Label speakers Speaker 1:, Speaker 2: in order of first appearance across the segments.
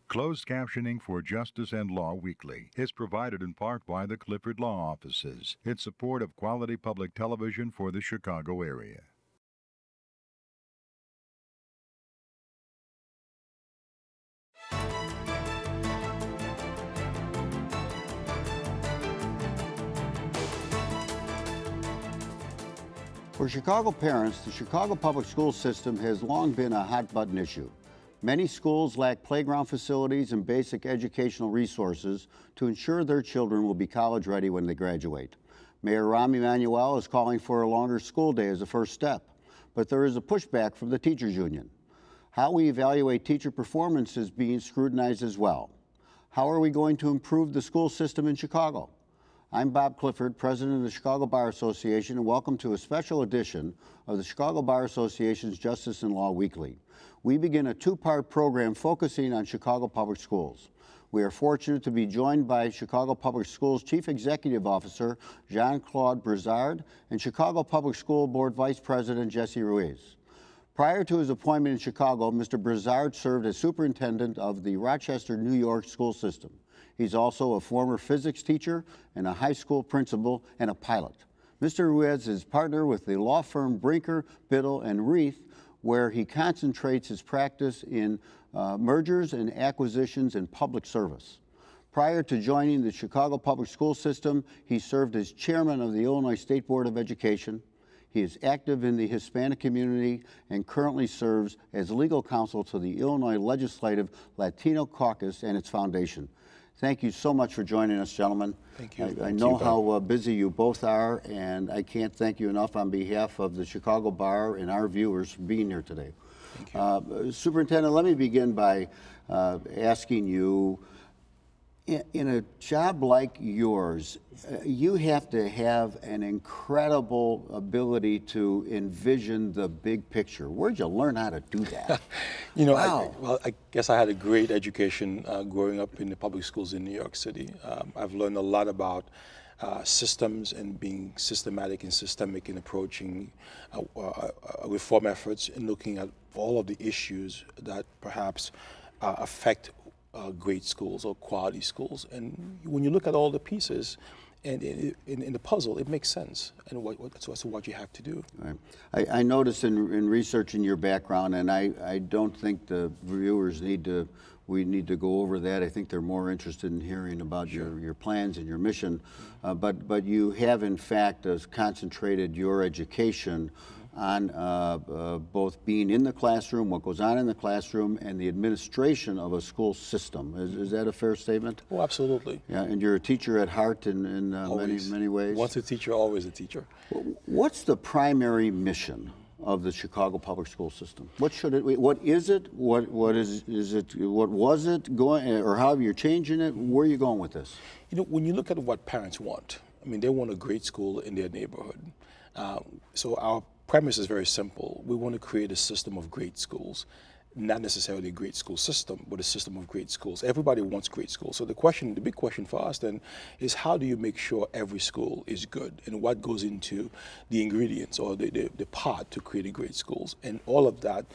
Speaker 1: Closed captioning for Justice and Law Weekly is provided in part by the Clifford Law Offices in support of quality public television for the Chicago area.
Speaker 2: For Chicago parents, the Chicago public school system has long been a hot-button issue. Many schools lack playground facilities and basic educational resources to ensure their children will be college-ready when they graduate. Mayor Rahm Emanuel is calling for a longer school day as a first step, but there is a pushback from the teachers union. How we evaluate teacher performance is being scrutinized as well. How are we going to improve the school system in Chicago? I'm Bob Clifford, president of the Chicago Bar Association, and welcome to a special edition of the Chicago Bar Association's Justice and Law Weekly. We begin a two-part program focusing on Chicago Public Schools. We are fortunate to be joined by Chicago Public Schools Chief Executive Officer Jean-Claude Brizard and Chicago Public School Board Vice President Jesse Ruiz. Prior to his appointment in Chicago, Mr. Brizard served as superintendent of the Rochester, New York school system. He's also a former physics teacher and a high school principal and a pilot. Mr. Ruiz is partner with the law firm Drinker Biddle Reath, where he concentrates his practice in mergers and acquisitions and public service. Prior to joining the Chicago public school system, he served as chairman of the Illinois State Board of Education. He is active in the Hispanic community and currently serves as legal counsel to the Illinois Legislative Latino Caucus and its foundation. Thank you so much for joining us, gentlemen.
Speaker 3: Thank you.
Speaker 2: I know how busy you both are, and I can't thank you enough on behalf of the Chicago Bar and our viewers for being here today.
Speaker 3: Thank you.
Speaker 2: Superintendent, let me begin by asking you, in a job like yours, you have to have an incredible ability to envision the big picture. Where'd you learn how to do that?
Speaker 3: You know,
Speaker 2: wow.
Speaker 3: I guess I had a great education growing up in the public schools in New York City. I've learned a lot about systems and being systematic and systemic in approaching reform efforts and looking at all of the issues that perhaps affect great schools or quality schools. And when you look at all the pieces and in the puzzle, it makes sense. And so what you have to do.
Speaker 2: Right. I noticed in researching your background, and I don't think the viewers need to go over that. I think they're more interested in hearing about your plans and your mission. But you have, in fact, concentrated your education on both being in the classroom, what goes on in the classroom, and the administration of a school system. Is that a fair statement?
Speaker 3: Oh, absolutely.
Speaker 2: Yeah, and you're a teacher at heart in many ways.
Speaker 3: Once a teacher, always a teacher.
Speaker 2: What's the primary mission of the Chicago public school system? What should it? What is it? What is it? What was it going? Or how you're changing it? Where are you going with this?
Speaker 3: You know, when you look at what parents want, I mean, they want a great school in their neighborhood. So our premise is very simple. We want to create a system of great schools, not necessarily a great school system, but a system of great schools. Everybody wants great schools. So the big question for us then is, how do you make sure every school is good, and what goes into the ingredients or the pot to create great schools? And all of that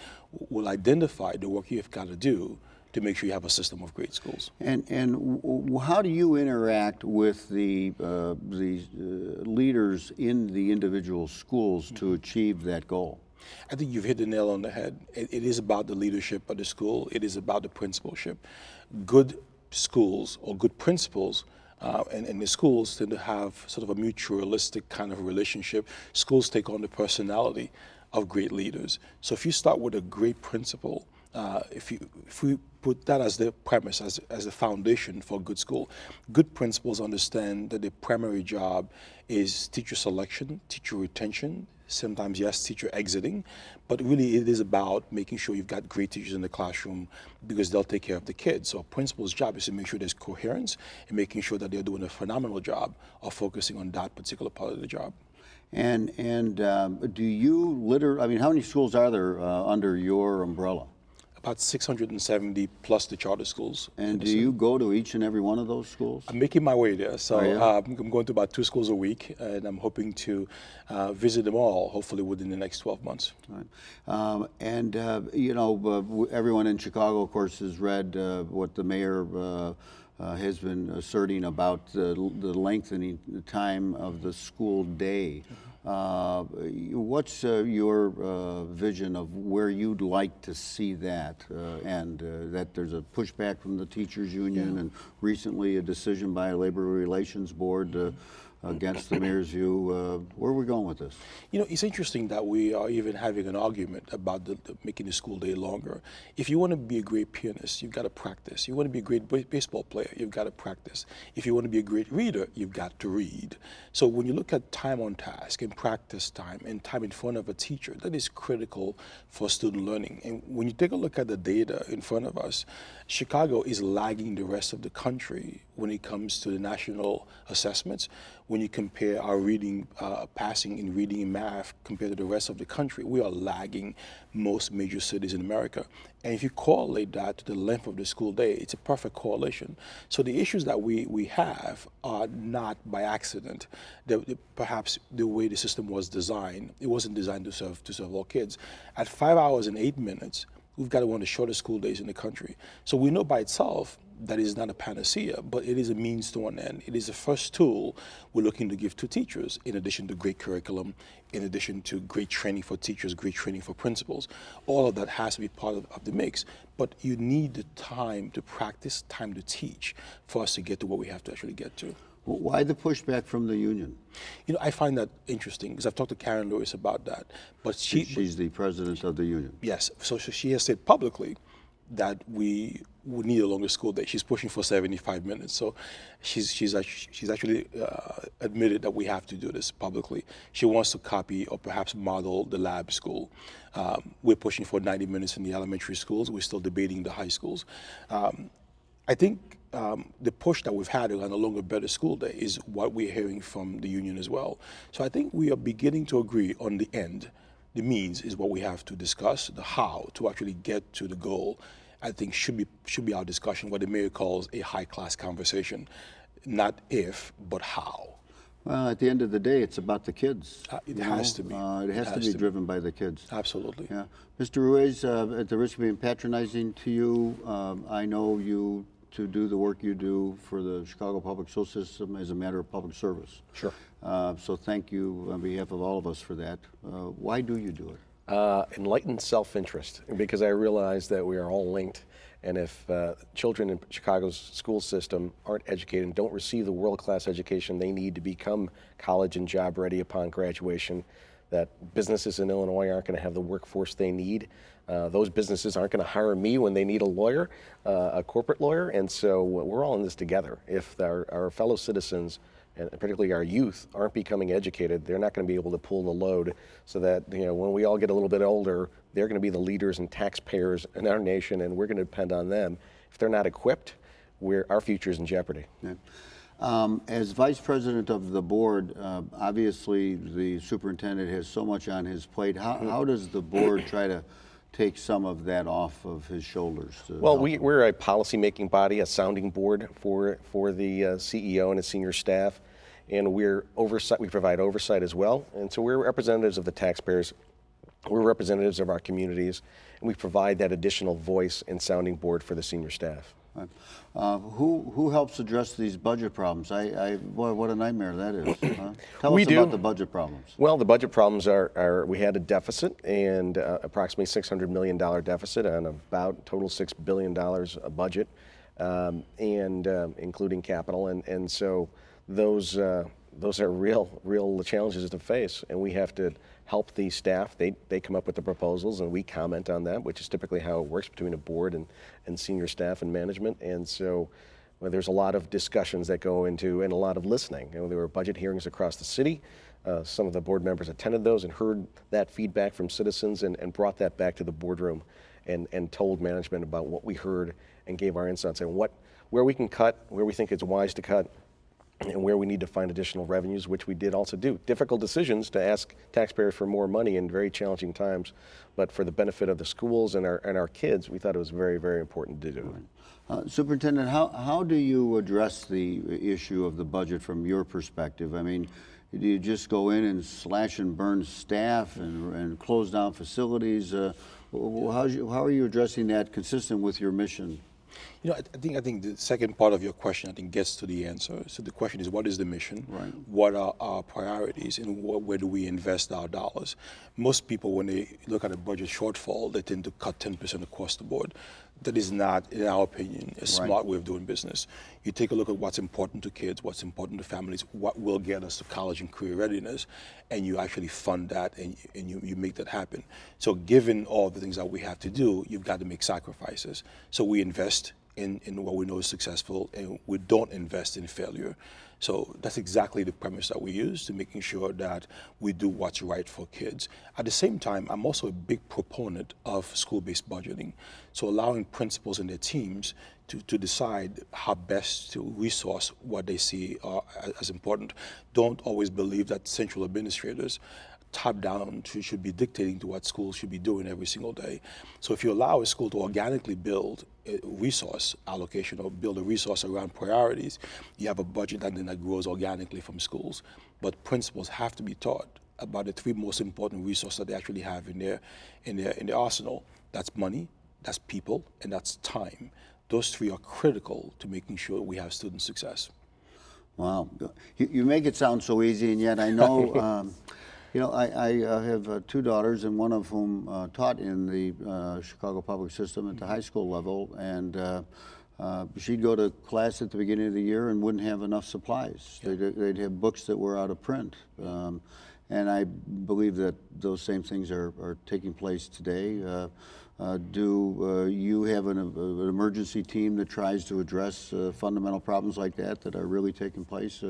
Speaker 3: will identify the work you have got to do to make sure you have a system of great schools.
Speaker 2: And how do you interact with the leaders in the individual schools to achieve that goal?
Speaker 3: I think you've hit the nail on the head. It is about the leadership of the school. It is about the principalship. Good schools or good principals and the schools tend to have sort of a mutualistic kind of relationship. Schools take on the personality of great leaders. So if you start with a great principal, if we put that as the premise, as the foundation for a good school, good principals understand that the primary job is teacher selection, teacher retention, sometimes, yes, teacher exiting, but really it is about making sure you've got great teachers in the classroom because they'll take care of the kids. So a principal's job is to make sure there's coherence and making sure that they're doing a phenomenal job of focusing on that particular part of the job.
Speaker 2: And do you how many schools are there under your umbrella?
Speaker 3: About 670 plus the charter schools.
Speaker 2: And do you go to each and every one of those schools?
Speaker 3: I'm making my way there. So I'm going to about 2 schools a week, and I'm hoping to visit them all, hopefully within the next 12 months.
Speaker 2: Right. You know, everyone in Chicago, of course, has read what the mayor has been asserting about the lengthening time of the school day. What's your vision of where you'd like to see that, and that there's a pushback from the teachers union, and recently a decision by a labor relations board against the mayor's view? Where are we going with this? You know,
Speaker 3: it's interesting that we are even having an argument about making the school day longer. If you want to be a great pianist, you've got to practice. You want to be a great baseball player, you've got to practice. If you want to be a great reader, you've got to read. So when you look at time on task and practice time and time in front of a teacher, that is critical for student learning. And when you take a look at the data in front of us, Chicago is lagging the rest of the country when it comes to the national assessments. When you compare our reading, passing in reading and math compared to the rest of the country, we are lagging most major cities in America. And if you correlate that to the length of the school day, it's a perfect correlation. So the issues that we have are not by accident. Perhaps the way the system was designed, it wasn't designed to serve all kids. At 5 hours and 8 minutes, we've got one of the shortest school days in the country. So we know by itself that is not a panacea, but it is a means to an end. It is the first tool we're looking to give to teachers, in addition to great curriculum, in addition to great training for teachers, great training for principals. All of that has to be part of the mix, but you need the time to practice, time to teach for us to get to what we have to actually get to.
Speaker 2: Why the pushback from the union?
Speaker 3: You know, I find that interesting because I've talked to Karen Lewis about that. But
Speaker 2: she's the president of the union.
Speaker 3: Yes, so she has said publicly that we would need a longer school day. She's pushing for 75 minutes. So she's actually admitted that we have to do this publicly. She wants to copy or perhaps model the lab school. We're pushing for 90 minutes in the elementary schools. We're still debating the high schools. I think the push that we've had on a longer, better school day is what we're hearing from the union as well. So I think we are beginning to agree on the end. The means is what we have to discuss. The how to actually get to the goal, I think, should be our discussion, what the mayor calls a high-class conversation. Not if, but how.
Speaker 2: Well, at the end of the day, it's about the kids.
Speaker 3: It has to be.
Speaker 2: It has to be driven by the kids.
Speaker 3: Absolutely.
Speaker 2: Yeah. Mr. Ruiz, at the risk of being patronizing to you, I know you to do the work you do for the Chicago public school system as a matter of public service.
Speaker 3: Sure.
Speaker 2: So thank you on behalf of all of us for that. Why do you do it?
Speaker 4: Enlightened self-interest, because I realize that we are all linked, and if children in Chicago's school system aren't educated and don't receive the world-class education they need to become college and job ready upon graduation, that businesses in Illinois aren't going to have the workforce they need. Those businesses aren't going to hire me when they need a lawyer, a corporate lawyer, and so we're all in this together. If our fellow citizens, and particularly our youth, aren't becoming educated, they're not going to be able to pull the load, so that, you know, when we all get a little bit older, they're going to be the leaders and taxpayers in our nation, and we're going to depend on them. If they're not equipped, our future is in jeopardy.
Speaker 2: Yeah. As vice president of the board, obviously the superintendent has so much on his plate. How does the board try to take some of that off of his shoulders?
Speaker 4: Well, we're a policy-making body, a sounding board for the CEO and his senior staff, and we provide oversight as well. And so we're representatives of the taxpayers, we're representatives of our communities, and we provide that additional voice and sounding board for the senior staff.
Speaker 2: Right. Who helps address these budget problems? Boy, what a nightmare that is. Tell us about the budget problems.
Speaker 4: Well, the budget problems are we had a deficit, and approximately $600 million deficit on about total $6 billion budget, and including capital, and so those are real challenges to face, and we have to help the staff. They come up with the proposals, and we comment on that, which is typically how it works between a board and senior staff and management. And so there's a lot of discussions that go into, and a lot of listening. You know, there were budget hearings across the city. Some of the board members attended those and heard that feedback from citizens, and brought that back to the boardroom and told management about what we heard and gave our insights and where we can cut, where we think it's wise to cut, and where we need to find additional revenues, which we did also do. Difficult decisions to ask taxpayers for more money in very challenging times, but for the benefit of the schools and our kids, we thought it was very, very important to do.
Speaker 2: Superintendent, how do you address the issue of the budget from your perspective? I mean, do you just go in and slash and burn staff and close down facilities? How are you addressing that consistent with your mission?
Speaker 3: You know, I think the second part of your question, I think, gets to the answer. So the question is, what is the mission?
Speaker 2: Right.
Speaker 3: What are our priorities, and where do we invest our dollars? Most people, when they look at a budget shortfall, they tend to cut 10% across the board. That is not, in our opinion, a smart way of doing business. You take a look at what's important to kids, what's important to families, what will get us to college and career readiness, and you actually fund that and you make that happen. So given all the things that we have to do, you've got to make sacrifices. So we invest in what we know is successful, and we don't invest in failure. So that's exactly the premise that we use to making sure that we do what's right for kids. At the same time, I'm also a big proponent of school-based budgeting. So allowing principals and their teams to decide how best to resource what they see as important. Don't always believe that central administrators top down should be dictating to what schools should be doing every single day. So if you allow a school to organically build a resource allocation or build a resource around priorities, you have a budget that grows organically from schools. But principals have to be taught about the three most important resources that they actually have in their arsenal. That's money, that's people, and that's time. Those three are critical to making sure we have student success.
Speaker 2: Wow, you make it sound so easy, and yet I know. You know, I have two daughters, and one of whom taught in the Chicago public system at the high school level, and she'd go to class at the beginning of the year and wouldn't have enough supplies. Yeah. They'd have books that were out of print. And I believe that those same things are taking place today. Do you have an emergency team that tries to address fundamental problems like that are really taking place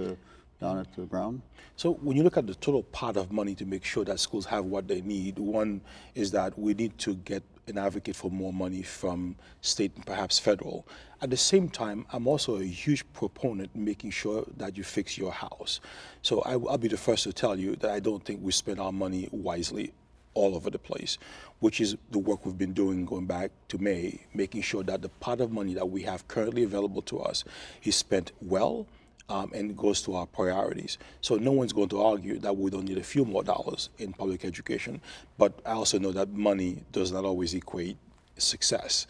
Speaker 2: down at the ground?
Speaker 3: So when you look at the total pot of money to make sure that schools have what they need, one is that we need to get an advocate for more money from state and perhaps federal. At the same time, I'm also a huge proponent in making sure that you fix your house. So I'll be the first to tell you that I don't think we spend our money wisely all over the place, which is the work we've been doing going back to May, making sure that the pot of money that we have currently available to us is spent well, and goes to our priorities. So no one's going to argue that we don't need a few more dollars in public education, but I also know that money does not always equate success.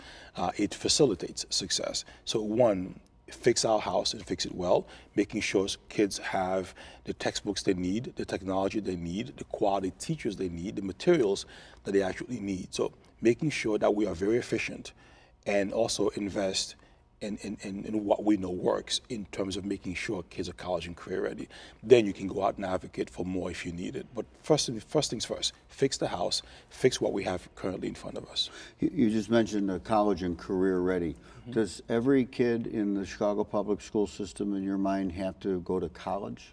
Speaker 3: It facilitates success. So one, fix our house and fix it well, making sure kids have the textbooks they need, the technology they need, the quality teachers they need, the materials that they actually need. So making sure that we are very efficient and also invest in what we know works in terms of making sure kids are college and career ready. Then you can go out and advocate for more if you need it. But first things first, fix the house, fix what we have currently in front of us.
Speaker 2: You just mentioned college and career ready. Mm-hmm. Does every kid in the Chicago public school system, in your mind, have to go to college?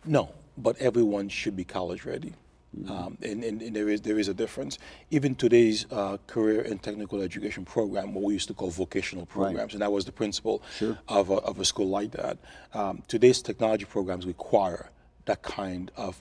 Speaker 3: No, but everyone should be college ready. And there is a difference. Even today's career and technical education program, what we used to call vocational programs, right, and that was the principle of a school like that. Today's technology programs require that kind of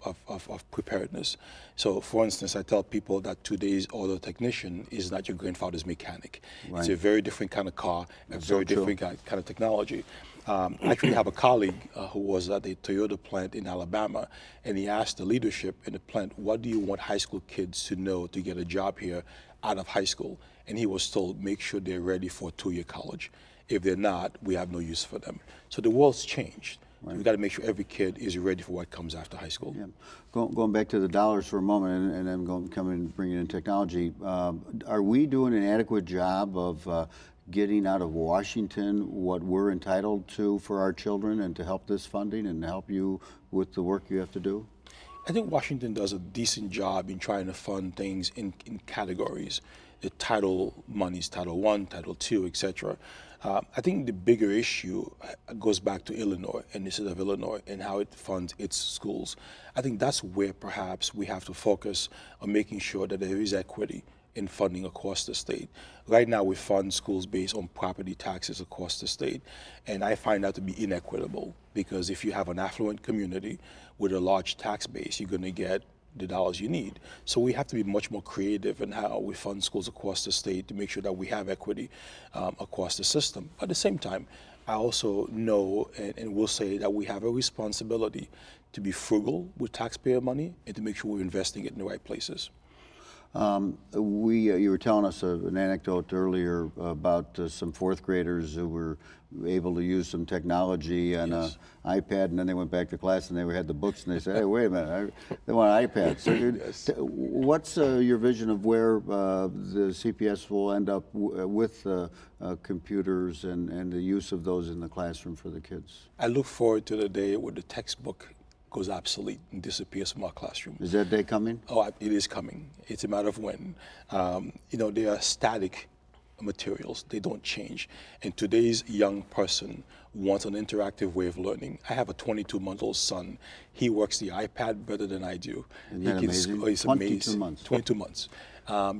Speaker 3: preparedness. So, for instance, I tell people that today's auto technician is not your grandfather's mechanic. Right. It's a very different kind of car, very different kind of technology. I actually have a colleague who was at a Toyota plant in Alabama, and he asked the leadership in the plant, what do you want high school kids to know to get a job here out of high school? And he was told, make sure they're ready for a 2-year college. If they're not, we have no use for them. So the world's changed. Right. So we've got to make sure every kid is ready for what comes after high school. Yeah.
Speaker 2: Going back to the dollars for a moment, and then bringing in technology, are we doing an adequate job of getting out of Washington what we're entitled to for our children and to help this funding and help you with the work you have to do?
Speaker 3: I think Washington does a decent job in trying to fund things in categories. The title monies, Title I, Title II, etc. I think the bigger issue goes back to Illinois and the state of Illinois and how it funds its schools. I think that's where perhaps we have to focus on making sure that there is equity in funding across the state. Right now, we fund schools based on property taxes across the state, and I find that to be inequitable, because if you have an affluent community with a large tax base, you're going to get the dollars you need. So we have to be much more creative in how we fund schools across the state to make sure that we have equity across the system. At the same time, I also know and will say that we have a responsibility to be frugal with taxpayer money and to make sure we're investing it in the right places.
Speaker 2: You were telling us an anecdote earlier about some fourth graders who were able to use some technology on an iPad, and then they went back to class and they had the books, and they said, hey, wait a minute, they want an iPad. So what's your vision of where the CPS will end up with computers and the use of those in the classroom for the kids?
Speaker 3: I look forward to the day where the textbook goes obsolete and disappears from our classroom.
Speaker 2: Is that day coming?
Speaker 3: Oh, it is coming. It's a matter of when. You know, they are static materials. They don't change. And today's young person wants an interactive way of learning. I have a 22-month-old son. He works the iPad better than I do.
Speaker 2: Isn't that amazing?
Speaker 3: It's
Speaker 2: 22
Speaker 3: amazing.
Speaker 2: months.
Speaker 3: 22 months.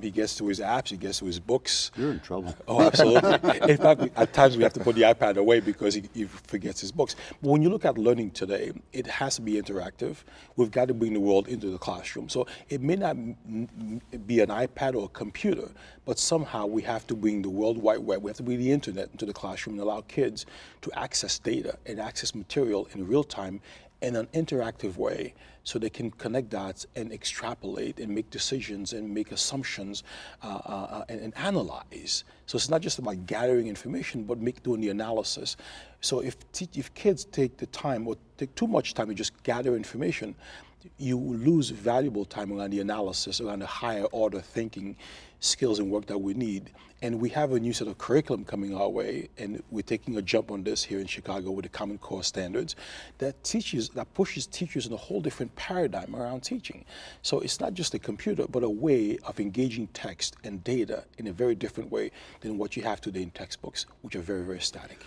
Speaker 3: He gets to his apps, he gets to his books.
Speaker 2: You're in trouble.
Speaker 3: Oh, absolutely. In fact, at times we have to put the iPad away because he forgets his books. But when you look at learning today, it has to be interactive. We've got to bring the world into the classroom. So it may not be an iPad or a computer, but somehow we have to bring the World Wide Web, we have to bring the internet into the classroom and allow kids to access data and access material in real time in an interactive way, so they can connect dots and extrapolate and make decisions and make assumptions and analyze. So it's not just about gathering information, but doing the analysis. So if kids take the time or take too much time to just gather information, you will lose valuable time around the analysis, around the higher order thinking skills and work that we need. And we have a new set of curriculum coming our way, and we're taking a jump on this here in Chicago with the Common Core standards that pushes teachers in a whole different paradigm around teaching. So it's not just a computer, but a way of engaging text and data in a very different way than what you have today in textbooks, which are very, very static.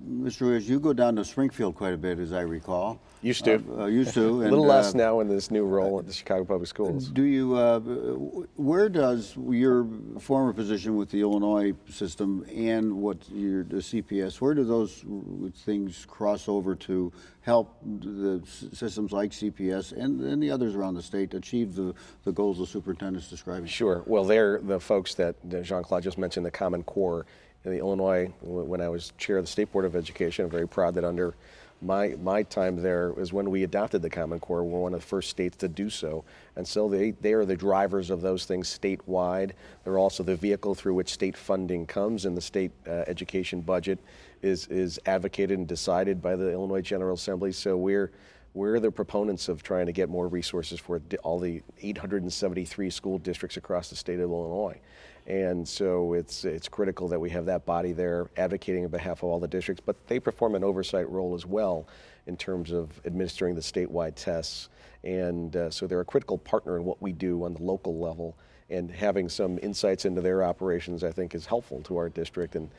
Speaker 2: Mr. Ruiz, you go down to Springfield quite a bit, as I recall.
Speaker 4: Used to.
Speaker 2: Used to.
Speaker 4: A little less now in this new role at the Chicago Public Schools.
Speaker 2: Do you, where does your former position with the Illinois system and the CPS, where do those things cross over to help the systems like CPS and the others around the state achieve the goals the superintendent's describing?
Speaker 4: Sure. Well, they're the folks that Jean-Claude just mentioned, the Common Core. In the Illinois, when I was chair of the State Board of Education, I'm very proud that under my time there is when we adopted the Common Core. We're one of the first states to do so. And so they are the drivers of those things statewide. They're also the vehicle through which state funding comes, and the state education budget is advocated and decided by the Illinois General Assembly. So we're the proponents of trying to get more resources for all the 873 school districts across the state of Illinois. And so it's critical that we have that body there advocating on behalf of all the districts, but they perform an oversight role as well in terms of administering the statewide tests. And so they're a critical partner in what we do on the local level, and having some insights into their operations, I think, is helpful to our district and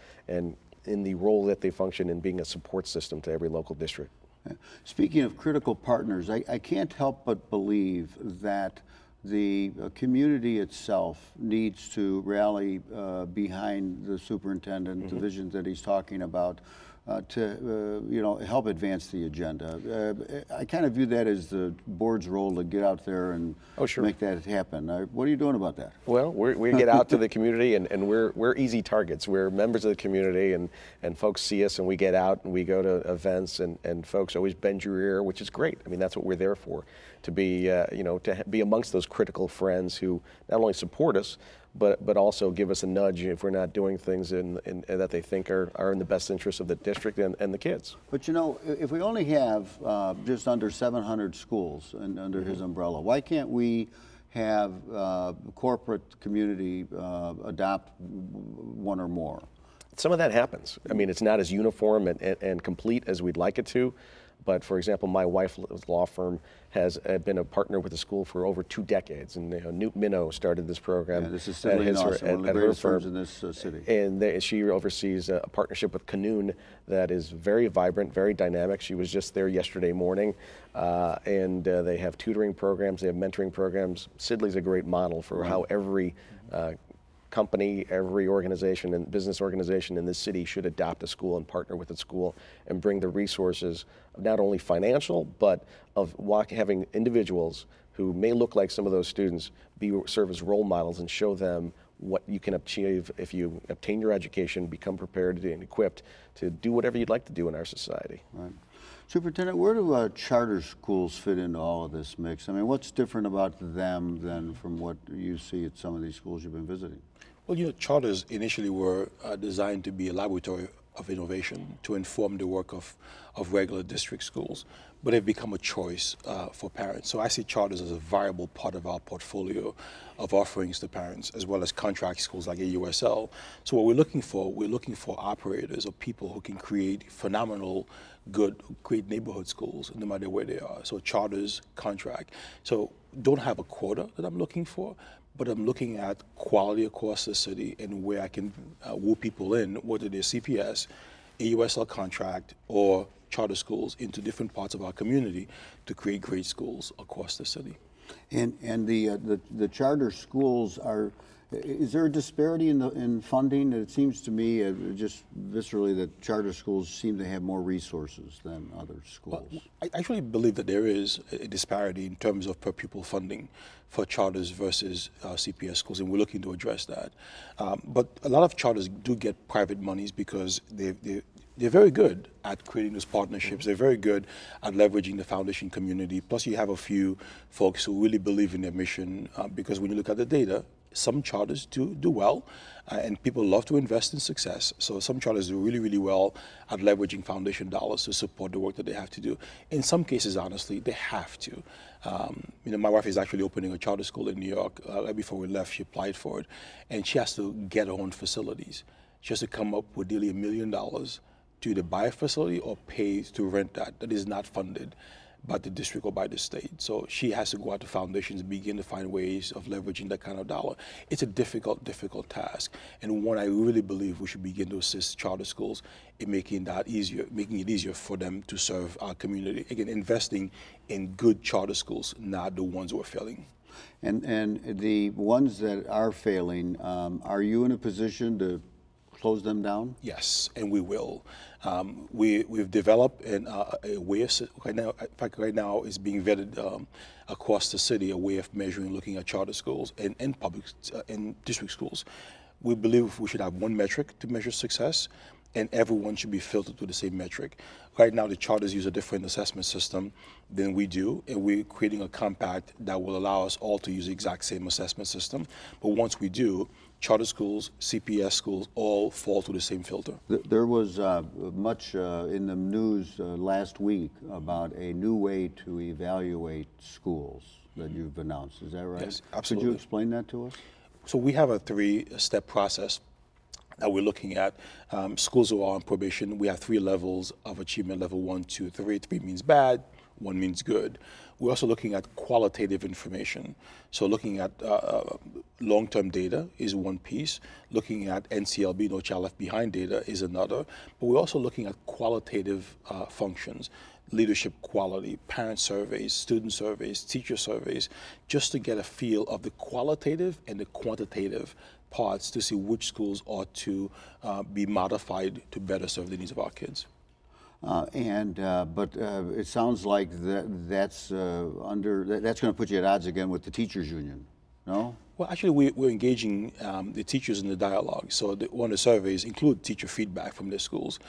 Speaker 4: in the role that they function in being a support system to every local district.
Speaker 2: Speaking of critical partners, I can't help but believe that the community itself needs to rally behind the superintendent, the visions that he's talking about, to help advance the agenda. I kind of view that as the board's role to get out there and make that happen. What are you doing about that?
Speaker 4: Well, we get out to the community, and we're easy targets. We're members of the community, and folks see us, and we get out and we go to events, and folks always bend your ear, which is great. I mean, that's what we're there for, to be to be amongst those critical friends who not only support us, but also give us a nudge if we're not doing things that they think are in the best interest of the district and the kids.
Speaker 2: But if we only have just under 700 schools under his umbrella, why can't we have corporate community adopt one or more?
Speaker 4: Some of that happens. I mean, it's not as uniform and complete as we'd like it to. But for example, my wife's law firm has been a partner with the school for over 2 decades, and Newt Minow started this program.
Speaker 2: Yeah, this is Sidley and Austin, one of the greatest firms in this city.
Speaker 4: And she oversees a partnership with Canoon that is very vibrant, very dynamic. She was just there yesterday morning, and they have tutoring programs, they have mentoring programs. Sidley's a great model for how every company, every organization and business organization in this city should adopt a school and partner with a school and bring the resources, not only financial, but of having individuals who may look like some of those students serve as role models and show them what you can achieve if you obtain your education, become prepared and equipped to do whatever you'd like to do in our society.
Speaker 2: Right. Superintendent, where do charter schools fit into all of this mix? I mean, what's different about them than from what you see at some of these schools you've been visiting?
Speaker 3: Well, charters initially were designed to be a laboratory of innovation to inform the work of regular district schools, but they've become a choice for parents. So I see charters as a viable part of our portfolio of offerings to parents, as well as contract schools like AUSL. So what we're looking for operators or people who can create phenomenal, great neighborhood schools, no matter where they are. So charters, contract. So don't have a quota that I'm looking for, but I'm looking at quality across the city and where I can woo people in, whether they're CPS, AUSL contract, or charter schools into different parts of our community to create great schools across the city.
Speaker 2: And the charter schools are, is there a disparity in funding? It seems to me just viscerally that charter schools seem to have more resources than other schools.
Speaker 3: Well, I actually believe that there is a disparity in terms of per pupil funding for charters versus CPS schools, and we're looking to address that. But a lot of charters do get private monies because they're very good at creating those partnerships. They're very good at leveraging the foundation community. Plus, you have a few folks who really believe in their mission because when you look at the data, some charters do well, and people love to invest in success. So some charters do really, really well at leveraging foundation dollars to support the work that they have to do. In some cases, honestly, they have to. My wife is actually opening a charter school in New York. Right before we left, she applied for it, and she has to get her own facilities. She has to come up with nearly $1 million to either buy a facility or pay to rent that. That is not funded by the district or by the state. So she has to go out to foundations and begin to find ways of leveraging that kind of dollar. It's a difficult task, and one I really believe we should begin to assist charter schools in making it easier for them to serve our community. Again, investing in good charter schools, not the ones who are failing.
Speaker 2: And the ones that are failing, are you in a position to close them down?
Speaker 3: Yes, and we will. We've developed a way of, right now is being vetted across the city, a way of measuring, looking at charter schools and public and district schools. We believe we should have one metric to measure success, and everyone should be filtered through the same metric. Right now, the charters use a different assessment system than we do, and we're creating a compact that will allow us all to use the exact same assessment system. But once we do, charter schools, CPS schools, all fall through the same filter.
Speaker 2: There was much in the news last week about a new way to evaluate schools that you've announced. Is that right?
Speaker 3: Yes, absolutely.
Speaker 2: Could you explain that to us?
Speaker 3: So we have a 3-step process that we're looking at. Schools who are on probation, we have 3 levels of achievement, level 1, 2, 3. 3 means bad, 1 means good. We're also looking at qualitative information. So looking at long-term data is one piece. Looking at NCLB, No Child Left Behind data, is another. But we're also looking at qualitative functions, leadership quality, parent surveys, student surveys, teacher surveys, just to get a feel of the qualitative and the quantitative parts to see which schools ought to be modified to better serve the needs of our kids.
Speaker 2: But it sounds like that's going to put you at odds again with the teachers union, no?
Speaker 3: Well, actually, we're engaging the teachers in the dialogue. So one of the surveys include teacher feedback from their schools.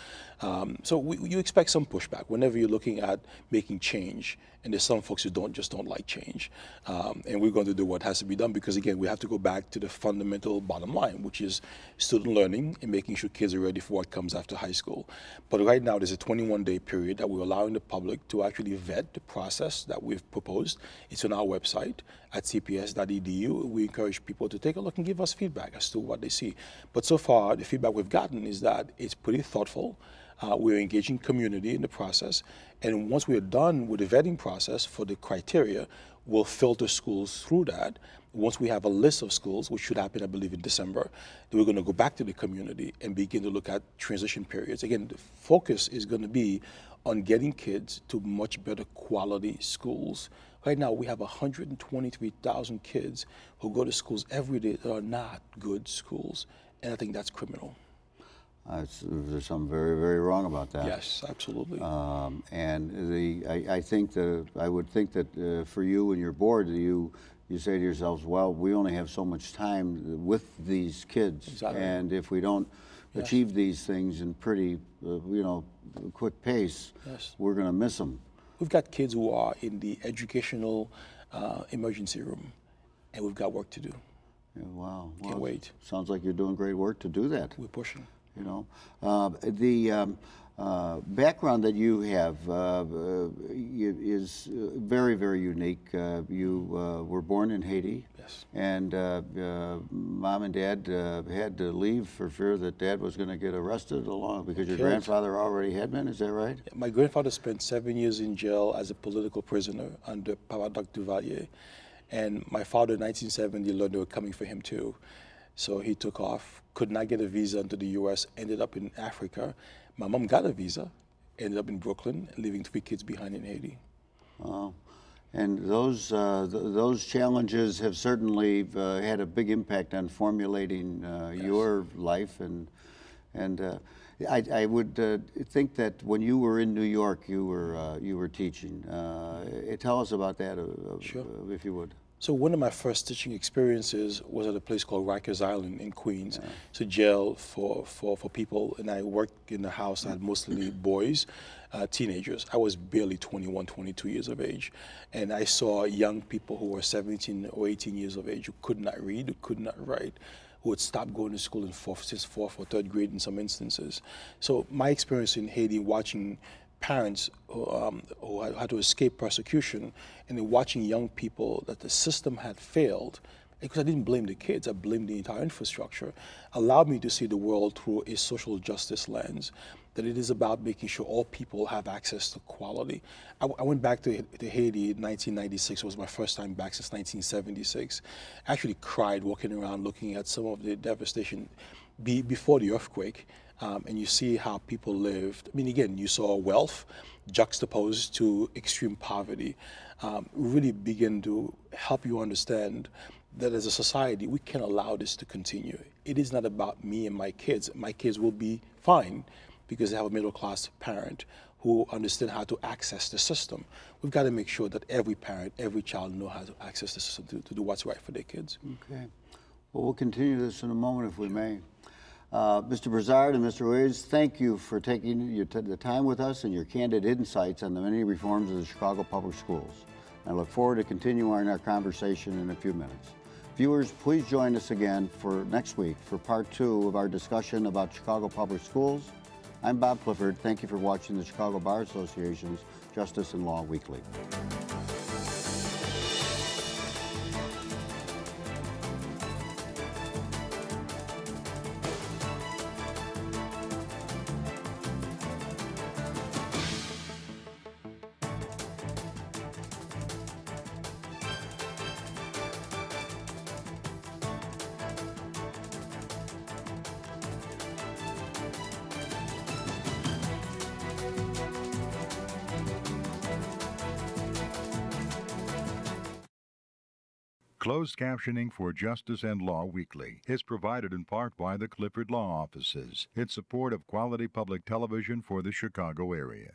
Speaker 3: So you expect some pushback whenever you're looking at making change. And there's some folks who just don't like change. And we're going to do what has to be done because, again, we have to go back to the fundamental bottom line, which is student learning and making sure kids are ready for what comes after high school. But right now, there's a 21-day period that we're allowing the public to actually vet the process that we've proposed. It's on our website at cps.edu. We encourage people to take a look and give us feedback as to what they see. But so far, the feedback we've gotten is that it's pretty thoughtful. We're engaging community in the process. And once we're done with the vetting process for the criteria, we'll filter schools through that. Once we have a list of schools, which should happen, I believe, in December, then we're going to go back to the community and begin to look at transition periods. Again, the focus is going to be on getting kids to much better quality schools. Right now, we have 123,000 kids who go to schools every day that are not good schools, and I think that's criminal.
Speaker 2: There's something very, very wrong about that.
Speaker 3: Yes, absolutely.
Speaker 2: I think I would think that for you and your board, you say to yourselves, well, we only have so much time with these kids,
Speaker 3: exactly.
Speaker 2: And if we don't achieve these things in pretty, quick pace, we're going to miss them.
Speaker 3: We've got kids who are in the educational emergency room, and we've got work to do.
Speaker 2: Yeah, wow.
Speaker 3: Can't wait.
Speaker 2: Sounds like you're doing great work to do that.
Speaker 3: We're pushing.
Speaker 2: The background that you have is very, very unique. You were born in Haiti.
Speaker 3: Yes.
Speaker 2: And Mom and Dad had to leave for fear that Dad was going to get arrested along because your grandfather already had been. Is that right?
Speaker 3: My grandfather spent 7 years in jail as a political prisoner under Paradox Duvalier. And my father in 1970 learned they were coming for him too. So he took off, could not get a visa into the U.S., ended up in Africa. My mom got a visa, ended up in Brooklyn, leaving 3 kids behind in Haiti.
Speaker 2: And those challenges have certainly had a big impact on formulating your life. And I would think that when you were in New York, you were teaching. Tell us about that,
Speaker 3: Sure.
Speaker 2: If you would.
Speaker 3: So one of my first teaching experiences was at a place called Rikers Island in Queens. It's a jail for people, and I worked in a house that had mostly boys, teenagers. I was barely 21, 22 years of age, and I saw young people who were 17 or 18 years of age who could not read, who could not write, who had stopped going to school in fourth or third grade in some instances. So my experience in Haiti, watching parents who had to escape persecution, and then watching young people that the system had failed, because I didn't blame the kids, I blamed the entire infrastructure, allowed me to see the world through a social justice lens, that it is about making sure all people have access to quality. I went back to Haiti in 1996. It was my first time back since 1976. I actually cried walking around looking at some of the devastation before the earthquake. And you see how people lived. I mean, again, you saw wealth juxtaposed to extreme poverty. Really begin to help you understand that as a society, we can't allow this to continue. It is not about me and my kids. My kids will be fine because they have a middle-class parent who understand how to access the system. We've got to make sure that every parent, every child know how to access the system to do what's right for their kids.
Speaker 2: Okay. Well, we'll continue this in a moment if we may. Mr. Brizard and Mr. Ruiz, thank you for taking the time with us and your candid insights on the many reforms of the Chicago Public Schools. I look forward to continuing our conversation in a few minutes. Viewers, please join us again for next week for part 2 of our discussion about Chicago Public Schools. I'm Bob Clifford. Thank you for watching the Chicago Bar Association's Justice and Law Weekly.
Speaker 1: Closed captioning for Justice and Law Weekly is provided in part by the Clifford Law Offices in support of quality public television for the Chicago area.